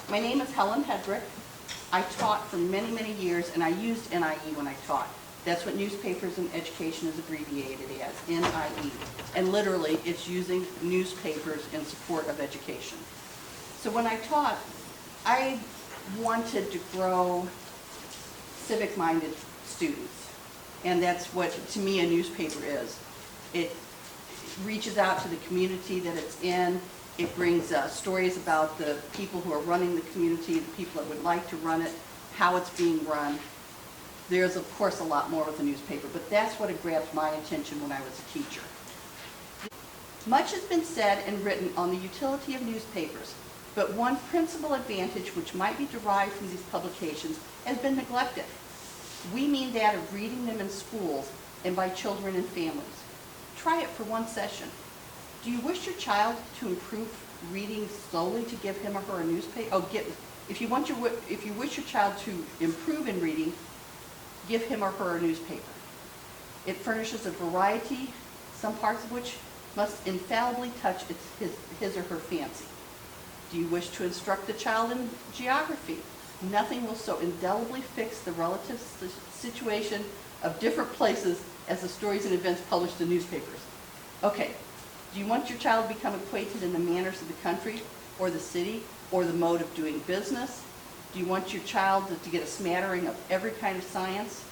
My name is Helen Headrick. I taught for many, many years, and I used NIE when I taught. That's what Newspapers in Education is abbreviated as, NIE. And literally, it's using newspapers in support of education. So when I taught, I wanted to grow civic-minded students. And that's what, to me, a newspaper is. It reaches out to the community that it's in. It brings stories about the people who are running the community, the people that would like to run it, how it's being run. There's, of course, a lot more with a newspaper, but that's what had grabbed my attention when I was a teacher. Much has been said and written on the utility of newspapers, but one principal advantage which might be derived from these publications has been neglected. We mean that of reading them in schools and by children and families. Try it for one session. Do you wish your child to improve reading solely to give him or her a newspaper? If you wish your child to improve in reading, give him or her a newspaper. It furnishes a variety, some parts of which must infallibly touch his or her fancy. Do you wish to instruct the child in geography? Nothing will so indelibly fix the relative situation of different places as the stories and events published in newspapers. Okay. Do you want your child to become acquainted in the manners of the country or the city or the mode of doing business? Do you want your child to get a smattering of every kind of science?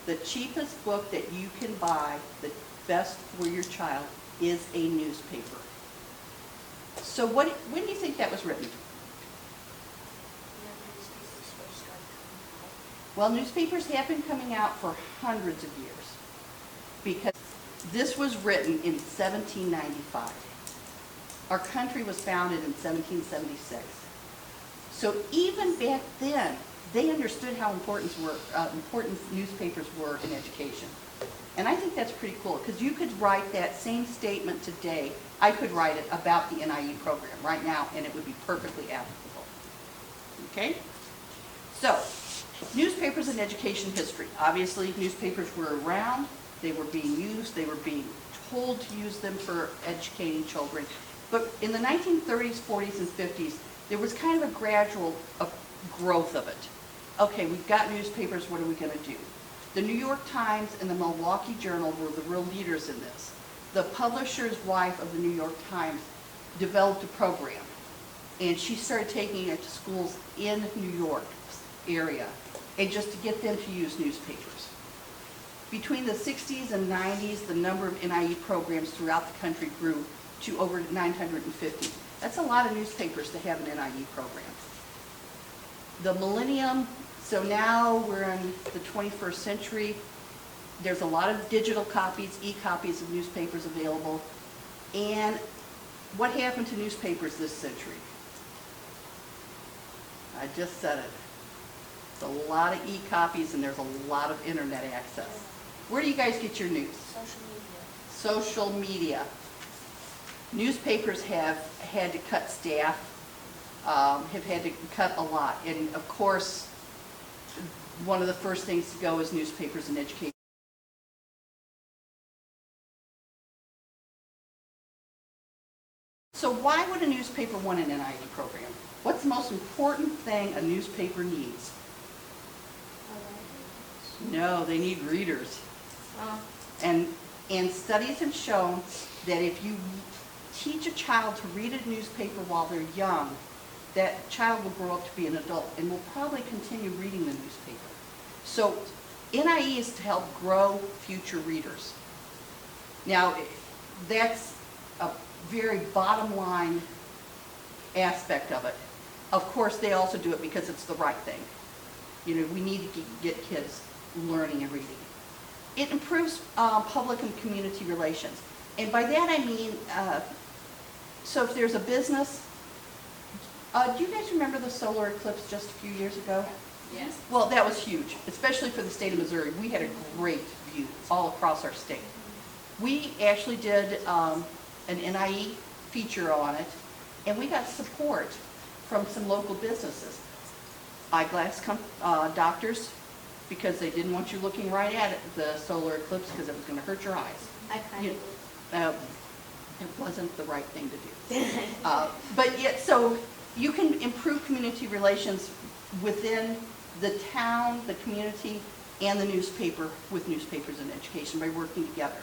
The cheapest book that you can buy, the best for your child, is a newspaper. So when do you think that was written? Well, newspapers have been coming out for hundreds of years because this was written in 1795. Our country was founded in 1776. So even back then, they understood how important newspapers were in education. And I think that's pretty cool, because you could write that same statement today. I could write it about the NIE program right now, and it would be perfectly applicable. Okay? So, newspapers in education history. Obviously, newspapers were around. They were being used, they were being told to use them for educating children. But in the 1930s, 40s, and 50s, there was kind of a gradual growth of it. Okay, we've got newspapers, what are we going to do? The New York Times and the Milwaukee Journal were the real leaders in this. The publisher's wife of the New York Times developed a program, and she started taking it to schools in New York area, and just to get them to use newspapers. Between the 60s and 90s, the number of NIE programs throughout the country grew to over 950. That's a lot of newspapers to have an NIE program. The millennium, so now we're in the 21st century. There's a lot of digital copies, e-copies of newspapers available. And what happened to newspapers this century? I just said it. It's a lot of e-copies and there's a lot of internet access. Where do you guys get your news? Social media. Newspapers have had to cut staff, have had to cut a lot. And of course, one of the first things to go is newspapers in education. So why would a newspaper want an NIE program? What's the most important thing a newspaper needs? No, they need readers. And studies have shown that if you teach a child to read a newspaper while they're young, that child will grow up to be an adult and will probably continue reading the newspaper. So NIE is to help grow future readers. Now, that's a very bottom line aspect of it. Of course, they also do it because it's the right thing. You know, we need to get kids learning and reading. It improves public and community relations. And by that I mean, so if there's a business, do you guys remember the solar eclipse just a few years ago? Yes. Well, that was huge, especially for the state of Missouri. We had a great view all across our state. We actually did an NIE feature on it, and we got support from some local businesses. Eyeglass doctors, because they didn't want you looking right at the solar eclipse because it was going to hurt your eyes. I kind of it wasn't the right thing to do. But yet, so You can improve community relations within the town, the community, and the newspaper with newspapers and education by working together.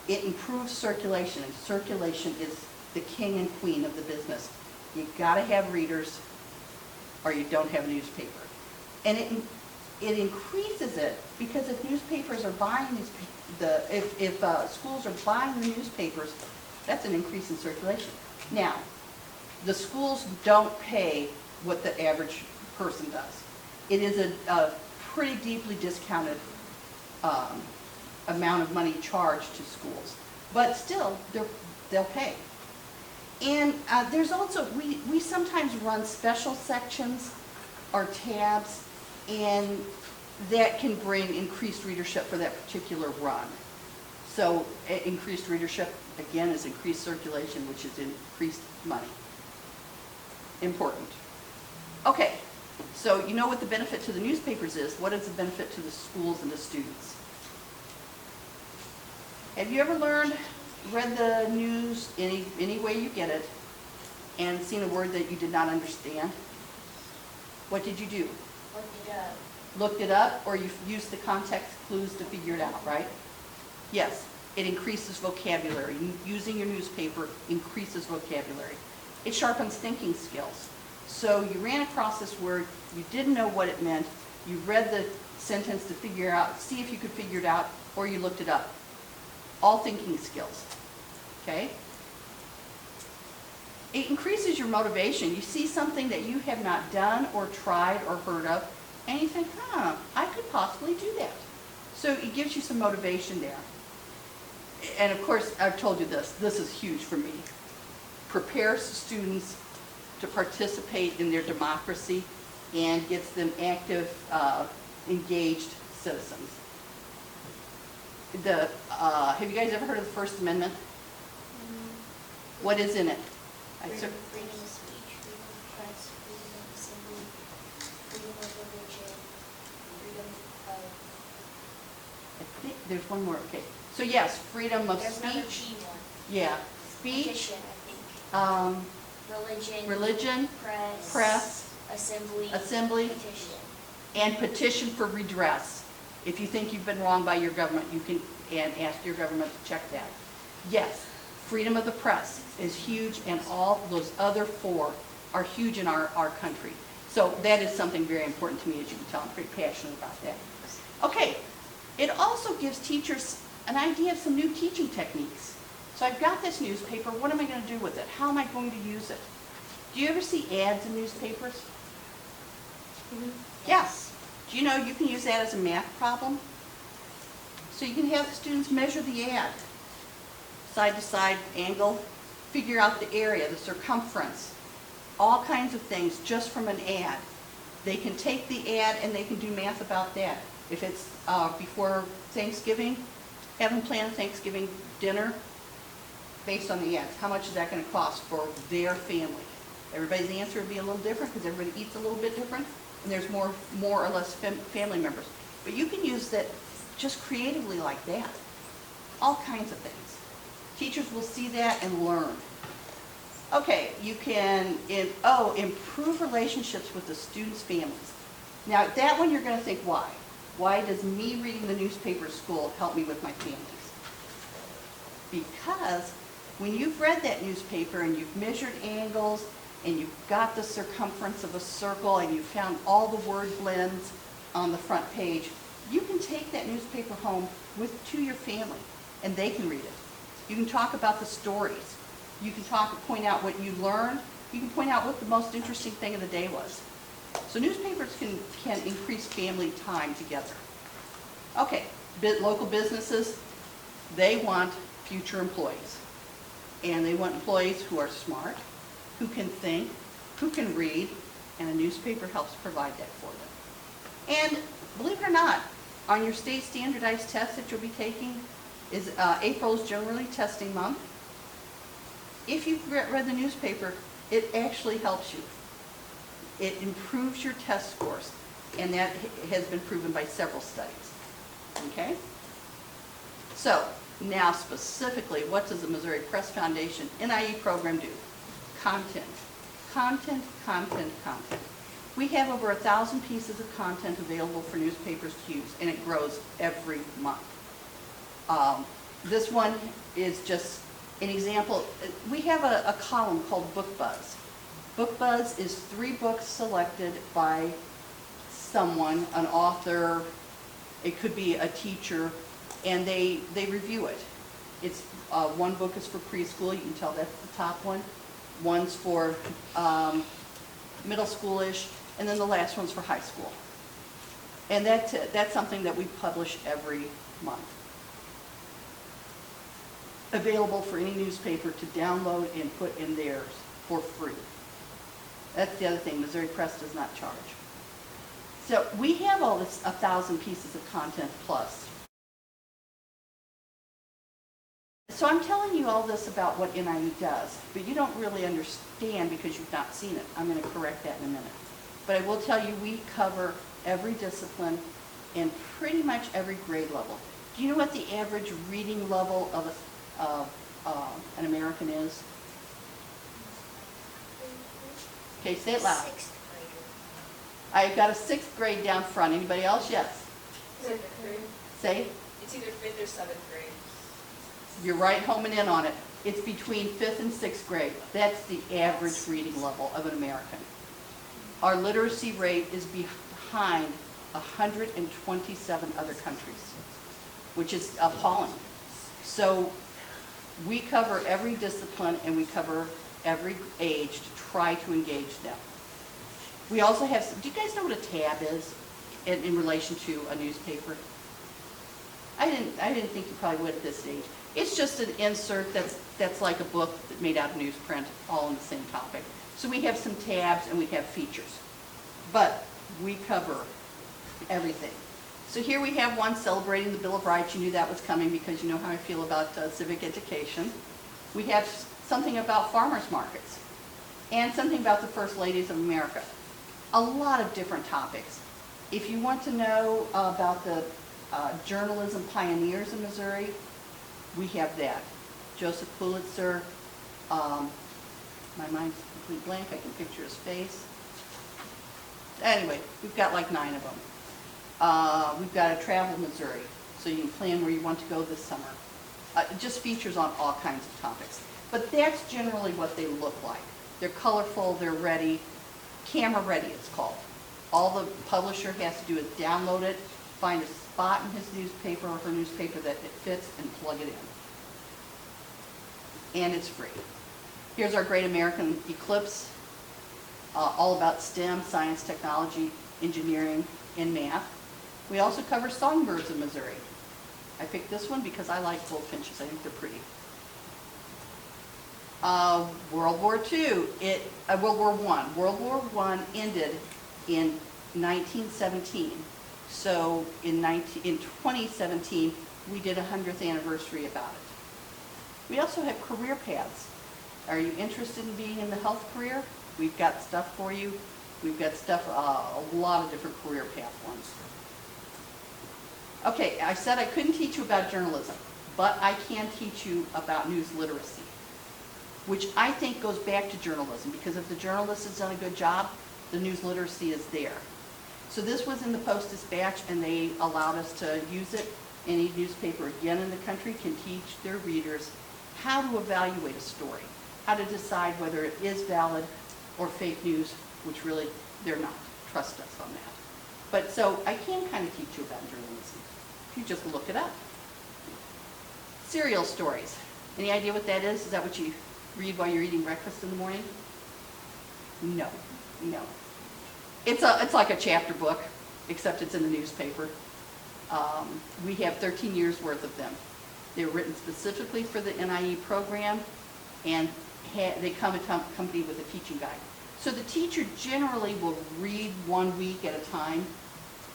It improves circulation, and circulation is the king and queen of the business. You gotta have readers or you don't have a newspaper. And it increases it because if newspapers are buying if schools are buying the newspapers, that's an increase in circulation. Now, the schools don't pay what the average person does. It is a pretty deeply discounted amount of money charged to schools, but still they'll pay. And there's also, we sometimes run special sections or tabs, and that can bring increased readership for that particular run. So increased readership, again, is increased circulation, which is increased money. Important. Okay, so you know what the benefit to the newspapers is. What is the benefit to the schools and the students? Have you ever read the news any way you get it, and seen a word that you did not understand? What did you do? Looked it up. Looked it up, or you used the context clues to figure it out, right? Yes, it increases vocabulary. Using your newspaper increases vocabulary. It sharpens thinking skills. So you ran across this word, you didn't know what it meant, you read the sentence to figure out, see if you could figure it out, or you looked it up. All thinking skills, okay? It increases your motivation. You see something that you have not done or tried or heard of, and you think, I could possibly do that. So it gives you some motivation there. And of course, I've told you this is huge for me. Prepares students to participate in their democracy and gets them active, engaged citizens. Have you guys ever heard of the First Amendment? Mm-hmm. What is in it? Freedom of speech, freedom of press, freedom of assembly, freedom of religion, freedom of... I think there's one more, okay. So yes, freedom of There's another speech. G one. Yeah, speech. Petition, I think. Religion. Press. Assembly. Petition. And petition for redress. If you think you've been wronged by your government, you can ask your government to check that. Yes, freedom of the press is huge, and all those other four are huge in our country. So that is something very important to me, as you can tell. I'm pretty passionate about that. Okay, it also gives teachers an idea of some new teaching techniques. So I've got this newspaper, what am I going to do with it? How am I going to use it? Do you ever see ads in newspapers? Mm-hmm. Yes. Do you know you can use that as a math problem? So you can have the students measure the ad, side to side angle, figure out the area, the circumference, all kinds of things just from an ad. They can take the ad and they can do math about that. If it's before Thanksgiving, have them plan a Thanksgiving dinner based on the ads. How much is that going to cost for their family? Everybody's answer would be a little different because everybody eats a little bit different, and there's more or less family members. But you can use that just creatively like that. All kinds of things. Teachers will see that and learn. Okay, you can improve relationships with the students' families. Now that one you're going to think, why? Why does me reading the newspaper at school help me with my families? Because when you've read that newspaper and you've measured angles and you've got the circumference of a circle and you've found all the word blends on the front page, you can take that newspaper home to your family and they can read it. You can talk about the stories. You can point out what you learned. You can point out what the most interesting thing of the day was. So newspapers can increase family time together. Okay, local businesses, they want future employees. And they want employees who are smart, who can think, who can read, and a newspaper helps provide that for them. And believe it or not, on your state standardized test that you'll be taking, April is generally testing month. If you've read the newspaper, it actually helps you. It improves your test scores, and that has been proven by several studies. Okay? So, now specifically, what does the Missouri Press Foundation NIE program do? Content. content, content, content. We have over 1,000 pieces of content available for newspapers to use, and it grows every month. This one is just an example. We have a column called Book Buzz. Book Buzz is 3 books selected by someone, an author, it could be a teacher, and they review it. It's one book is for preschool, you can tell that's the top one. One's for middle schoolish, and then the last one's for high school. And that's something that we publish every month. Available for any newspaper to download and put in theirs for free. That's the other thing, Missouri Press does not charge. So we have all this 1,000 pieces of content plus. So I'm telling you all this about what NIE does, but you don't really understand because you've not seen it. I'm going to correct that in a minute. But I will tell you we cover every discipline and pretty much every grade level. Do you know what the average reading level of an American is? Okay, say it loud. 6th I've got a 6th grade down front. Anybody else? Yes. 7th grade. Say? It's either 5th or 7th grade. You're right homing in on it. It's between 5th and 6th grade. That's the average reading level of an American. Our literacy rate is behind 127 other countries, which is appalling. So we cover every discipline and we cover every age to try to engage them. We also have, do you guys know what a tab is in relation to a newspaper? I didn't think you probably would at this stage. It's just an insert that's like a book made out of newsprint, all on the same topic. So we have some tabs and we have features. But we cover everything. So here we have one celebrating the Bill of Rights. You knew that was coming because you know how I feel about civic education. We have something about farmers markets and something about the First Ladies of America. A lot of different topics. If you want to know about the journalism pioneers in Missouri, we have that. Joseph Pulitzer, my mind's a complete blank, I can picture his face. Anyway, we've got like 9 of them. We've got a Travel Missouri, so you can plan where you want to go this summer. Just features on all kinds of topics. But that's generally what they look like. They're colorful, they're ready, camera ready it's called. All the publisher has to do is download it, find a spot in his newspaper or her newspaper that it fits and plug it in. And it's free. Here's our Great American Eclipse, all about STEM, science, technology, engineering, and math. We also cover songbirds of Missouri. I picked this one because I like goldfinches. I think they're pretty. World War II, World War I. World War I ended in 1917. So in 2017, we did a 100th anniversary about it. We also have career paths. Are you interested in being in the health career? We've got stuff for you. We've got stuff, a lot of different career path ones. Okay, I said I couldn't teach you about journalism, but I can teach you about news literacy, which I think goes back to journalism, because if the journalist has done a good job, the news literacy is there. So this was in the Post-Dispatch, and they allowed us to use it. Any newspaper, again, in the country can teach their readers how to evaluate a story, how to decide whether it is valid or fake news, which really they're not. Trust us on that. But so I can kind of teach you about journalism if you just look it up. Serial stories. Any idea what that is? Is that what you read while you're eating breakfast in the morning? No, no. It's like a chapter book, except it's in the newspaper. We have 13 years worth of them. They're written specifically for the NIE program, and they come accompanied with a teaching guide. So the teacher generally will read 1 week at a time,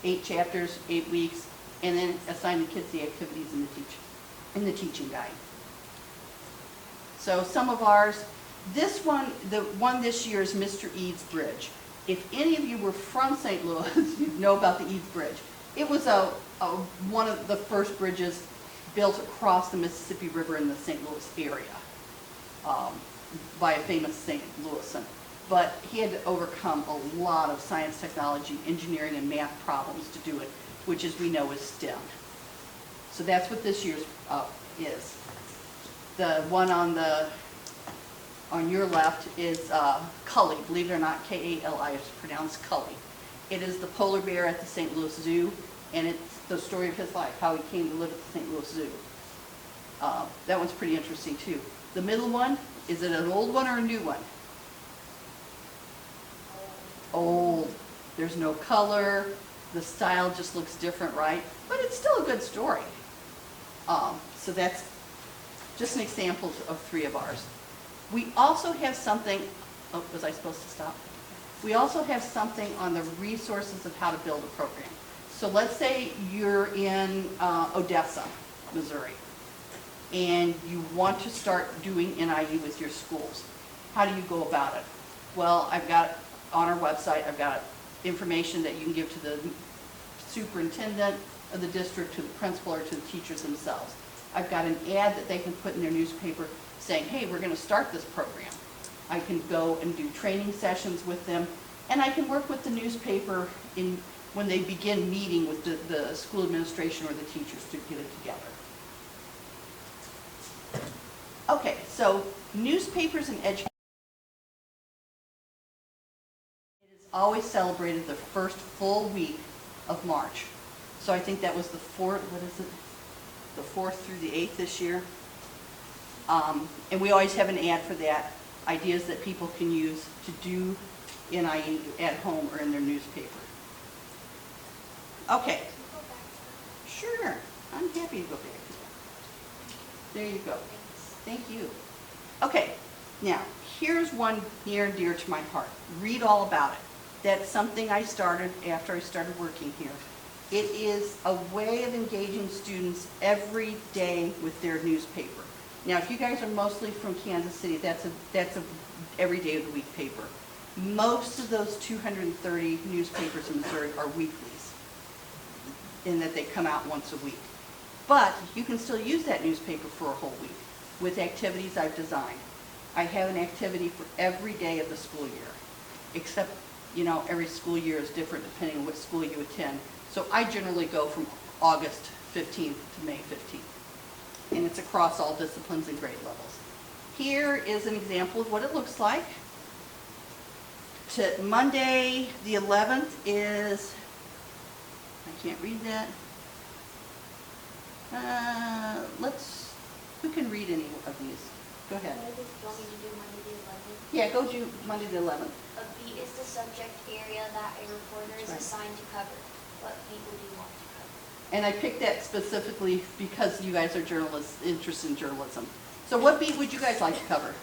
8 chapters, 8 weeks, and then assign the kids the activities in the teaching guide. So some of ours, this one, the one this year is Mr. Eads Bridge. If any of you were from St. Louis, you'd know about the Eads Bridge. It was one of the first bridges built across the Mississippi River in the St. Louis area by a famous St. Louisan. but he had to overcome a lot of science, technology, engineering, and math problems to do it, which, as we know, is STEM. So that's what this year's is. The one on your left is Cully. Believe it or not, K-A-L-I is pronounced Cully. It is the polar bear at the St. Louis Zoo, and it's the story of his life, how he came to live at the St. Louis Zoo. That one's pretty interesting too. The middle one, is it an old one or a new one? Old. There's no color. The style just looks different, right? But it's still a good story. So that's just an example of 3 of ours. We also have something, oh, was I supposed to stop? We also have something on the resources of how to build a program. So let's say you're in Odessa, Missouri, and you want to start doing NIE with your schools. How do you go about it? Well, I've got on our website, I've got information that you can give to the superintendent of the district, to the principal, or to the teachers themselves. I've got an ad that they can put in their newspaper saying, hey, we're going to start this program. I can go and do training sessions with them, and I can work with the newspaper when they begin meeting with the school administration or the teachers to get it together. Okay, so newspapers and education. It is always celebrated the first full week of March. So I think that was the 4th, what is it? The 4th through the 8th this year. And we always have an ad for that, ideas that people can use to do NIE at home or in their newspaper. Okay. Sure, I'm happy to go back to that. There you go. Thank you. Okay, now, here's one near and dear to my heart. Read all about it. That's something I started after I started working here. It is a way of engaging students every day with their newspaper. Now, if you guys are mostly from Kansas City, that's a every day of the week paper. Most of those 230 newspapers in Missouri are weeklies, in that they come out once a week. But you can still use that newspaper for a whole week with activities I've designed. I have an activity for every day of the school year, except, you know, every school year is different depending on what school you attend. So I generally go from August 15th to May 15th. And it's across all disciplines and grade levels. Here is an example of what it looks like. Monday the 11th is, I can't read that. Who can read any of these? Go ahead. Do you want me to do Monday the 11th? Yeah, go do Monday the 11th. A beat is the subject area that a reporter is That's right. assigned to cover. What beat would you want to cover? And I picked that specifically because you guys are journalists, interested in journalism. So what beat would you guys like to cover?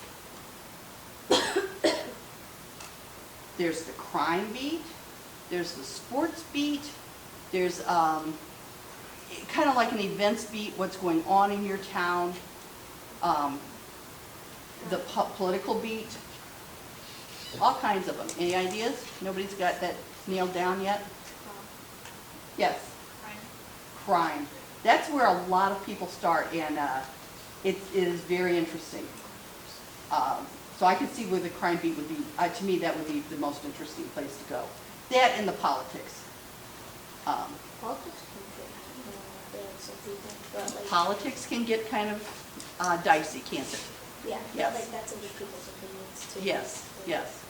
There's the crime beat, there's the sports beat, there's kind of like an events beat, what's going on in your town, the political beat, all kinds of them. Any ideas? Nobody's got that nailed down yet? Yes. Crime. That's where a lot of people start, and it is very interesting. So I can see where the crime beat would be, to me, that would be the most interesting place to go. That and the politics. Politics can fit some people, but like, Politics can get kind of dicey, can't it? yeah, Yes. like that's a big people's opinions too. Yes, yes.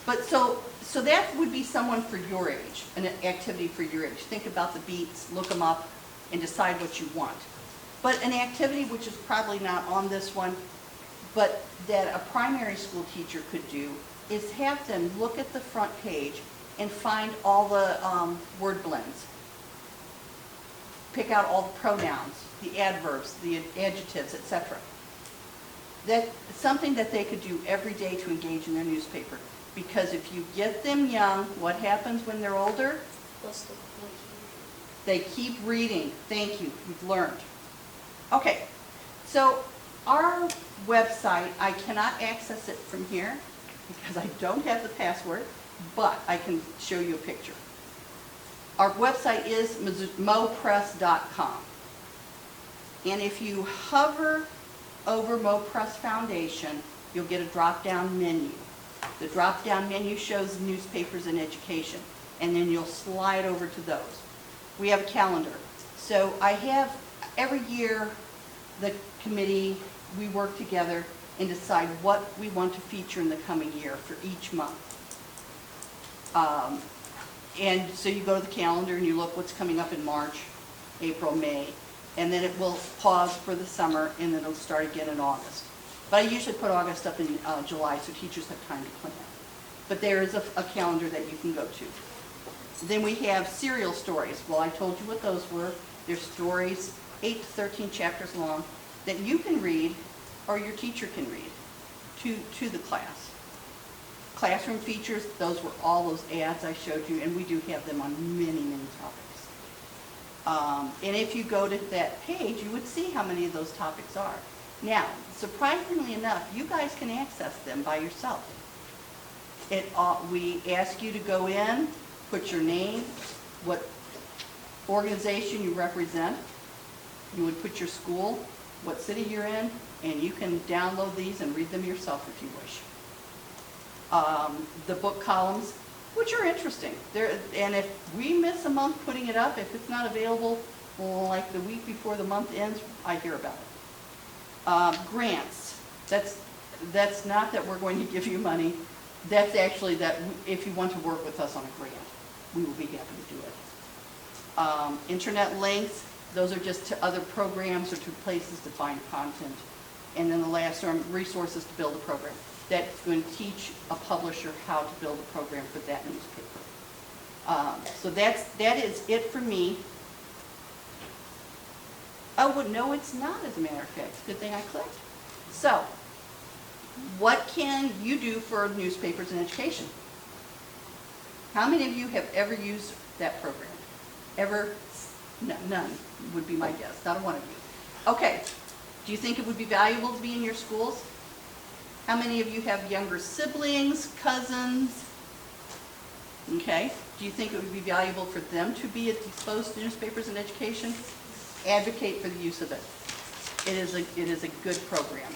But so that would be someone for your age, an activity for your age. Think about the beats, look them up, and decide what you want. But an activity which is probably not on this one, but that a primary school teacher could do, is have them look at the front page and find all the word blends. Pick out all the pronouns, the adverbs, the adjectives, etc. That's something that they could do every day to engage in their newspaper. Because if you get them young, what happens when they're older? They keep reading. Thank you. We've learned. Okay. So our website, I cannot access it from here because I don't have the password, but I can show you a picture. Our website is mopress.com. And if you hover over Mo Press Foundation, you'll get a drop-down menu. The drop-down menu shows newspapers and education, and then you'll slide over to those. We have a calendar. So I have, every year, the committee, we work together and decide what we want to feature in the coming year for each month. And so you go to the calendar and you look what's coming up in March, April, May, and then it will pause for the summer and then it'll start again in August. But I usually put August up in July so teachers have time to plan. But there is a calendar that you can go to. Then we have serial stories. Well, I told you what those were. They're stories, 8 to 13 chapters long, that you can read or your teacher can read to the class. Classroom features, those were all those ads I showed you, and we do have them on many, many topics. And if you go to that page, you would see how many of those topics are. Now, surprisingly enough, you guys can access them by yourself. We ask you to go in, put your name, what organization you represent. You would put your school, what city you're in, and you can download these and read them yourself if you wish. The book columns, which are interesting. And if we miss a month putting it up, if it's not available like the week before the month ends, I hear about it. Grants, that's not that we're going to give you money. That's actually that if you want to work with us on a grant, we will be happy to do it. Internet links, those are just to other programs or to places to find content. And then the last are resources to build a program. That's going to teach a publisher how to build a program for that newspaper. So that is it for me. Oh, well, no, it's not, as a matter of fact. It's a good thing I clicked. So, what can you do for newspapers and education? How many of you have ever used that program? Ever? No, none would be my guess. Not one of you. Okay. Do you think it would be valuable to be in your schools? How many of you have younger siblings, cousins? Okay. Do you think it would be valuable for them to be exposed to newspapers and education? Advocate for the use of it. It is a good program.